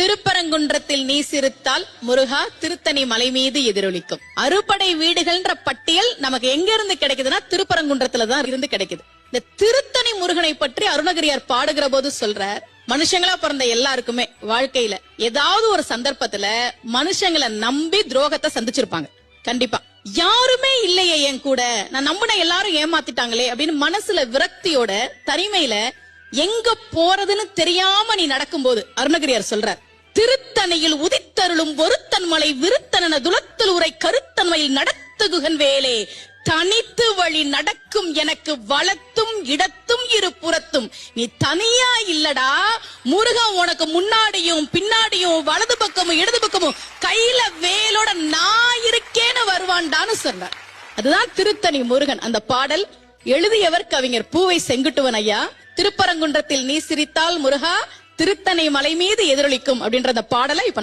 திருப்பரங்குன்றத்தில் நீ சிரித்தால் முருகா திருத்தணி மலை மீது எதிரொலிக்கும். அறுபடை வீடுகள்ன்ற பட்டியல் நமக்கு எங்க இருந்து கிடைக்குதுன்னா திருப்பரங்குன்றத்துலதான் இருந்து கிடைக்குது. இந்த திருத்தணி முருகனை பற்றி அருணகிரியார் பாடுகிற போது சொல்றார், மனுஷங்களா பிறந்த எல்லாருக்குமே வாழ்க்கையில ஏதாவது ஒரு சந்தர்ப்பத்துல மனுஷங்களை நம்பி துரோகத்தை சந்திச்சிருப்பாங்க. கண்டிப்பா யாருமே இல்லையே என் கூட, நான் நம்பின எல்லாரும் ஏமாத்திட்டாங்களே அப்படின்னு மனசுல விரக்தியோட தனிமையில எங்க போறதுன்னு தெரியாம நீ நடக்கும்போது அருணகிரியார் சொல்றார், திருத்தணியில் உதித்தருளும் ஒருத்தன் மலை விருத்தன துலத்தில் உரை கருத்தன்மையில் நடத்துகுகன் வேலே, தனித்து வழி நடக்கும் எனக்கு வளத்தும் இடத்தும் இரு புறத்தும். நீ தனியா இல்லடா, முருகன் உனக்கு முன்னாடியும் பின்னாடியும் வலது பக்கமும் இடது பக்கமும் கையில வேலோட நான் இருக்கேன்னு வருவான்டான்னு சொன்னார். அதுதான் திருத்தணி முருகன். அந்த பாடல் எழுதியவர் கவிஞர் பூவை செங்குட்டுவன் ஐயா. திருப்பரங்குன்றத்தில் நீ சிரித்தால் முருகா திருத்தணி மலை மீது எதிரொலிக்கும் அப்படின்ற அந்த பாடலை இப்ப